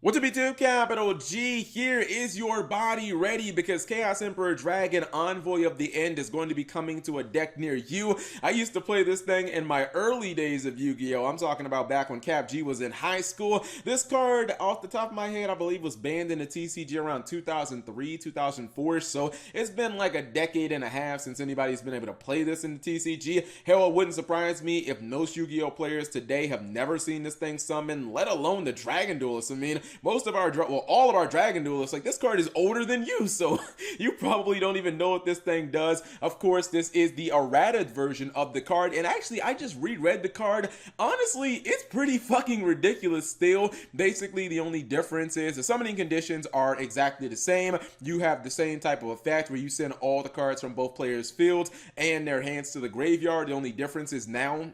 What's up YouTube, capital G, here is your body ready because Chaos Emperor Dragon Envoy of the End is going to be coming to a deck near you. I used to play this thing in my early days of Yu-Gi-Oh! I'm talking about back when Cap G was in high school. This card, off the top of my head, I believe was banned in the TCG around 2003, 2004, so it's been like a decade and a half since anybody's been able to play this in the TCG. Hell, it wouldn't surprise me if most Yu-Gi-Oh! Players today have never seen this thing summon, let alone the Dragon Duelist. I mean, most of our, all of our Dragon Duelists, like this card is older than you, so you probably don't even know what this thing does. Of course, this is the errata version of the card, and actually, I just reread the card. Honestly, it's pretty fucking ridiculous still. Basically, the only difference is the summoning conditions are exactly the same. You have the same type of effect where you send all the cards from both players' fields and their hands to the graveyard. The only difference is now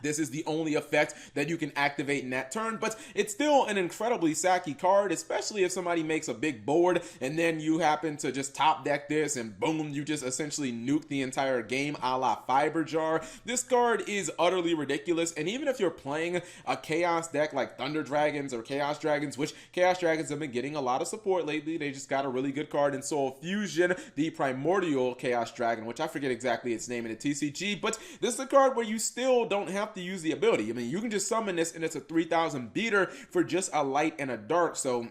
this is the only effect that you can activate in that turn, but it's still an incredibly sacky card, especially if somebody makes a big board and then you happen to just top deck this and boom, you just essentially nuke the entire game a la Fiber Jar. This card is utterly ridiculous, and even if you're playing a Chaos deck like Thunder Dragons or Chaos Dragons, which Chaos Dragons have been getting a lot of support lately, they just got a really good card in Soul Fusion, the Primordial Chaos Dragon, which I forget exactly its name in the TCG, but this is a card where you still don't have to use the ability. I mean, you can just summon this and it's a 3000 beater for just a light and a dark, so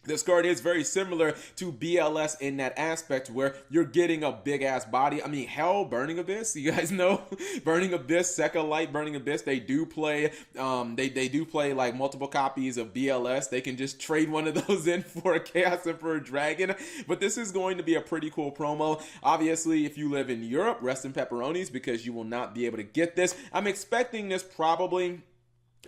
this card is very similar to BLS in that aspect where you're getting a big ass body. I mean, hell, Burning Abyss, you guys know Burning Abyss, Second Light, Burning Abyss, they do play they do play like multiple copies of BLS. They can just trade one of those in for a Chaos Emperor Dragon, but this is going to be a pretty cool promo. Obviously, if you live in Europe, rest in pepperonis because you will not be able to get this. I'm expecting this probably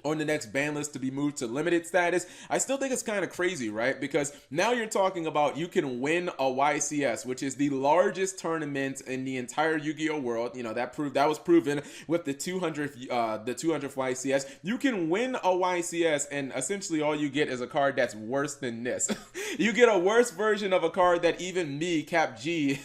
on the next ban list to be moved to limited status. I still think it's kind of crazy, right? Because now you're talking about you can win a YCS, which is the largest tournament in the entire Yu-Gi-Oh world. You know, that was proven with the 200th YCS. You can win a YCS and essentially all you get is a card that's worse than this. You get a worse version of a card that even me, Cap G,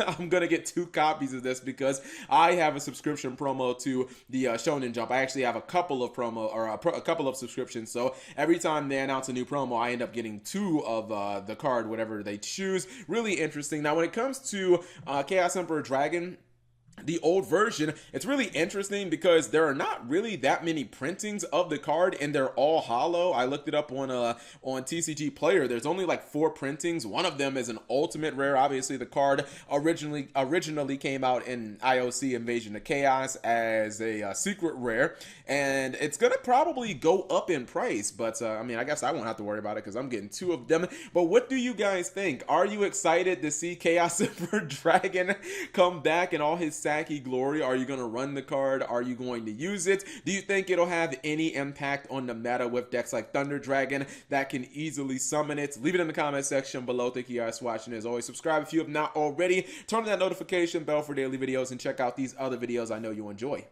I'm gonna get 2 copies of this because I have a subscription promo to the Shonen Jump. I actually have a couple of promos or a couple of subscriptions, so every time they announce a new promo I end up getting 2 of the card, whatever they choose. Really interesting. Now when it comes to Chaos Emperor Dragon, the old version, it's really interesting because there are not really that many printings of the card and they're all hollow. I looked it up on TCG Player. There's only like 4 printings. One of them is an ultimate rare. Obviously the card originally came out in IOC Invasion of Chaos as a secret rare, and it's gonna probably go up in price, but I mean, I guess I won't have to worry about it because I'm getting 2 of them. But what do you guys think? Are you excited to see Chaos Emperor Dragon come back in all his sacky glory? Are you going to run the card? Are you going to use it? Do you think it'll have any impact on the meta with decks like Thunder Dragon that can easily summon it? Leave it in the comment section below. Thank you guys for watching. As always, subscribe if you have not already. Turn on that notification bell for daily videos and check out these other videos I know you'll enjoy.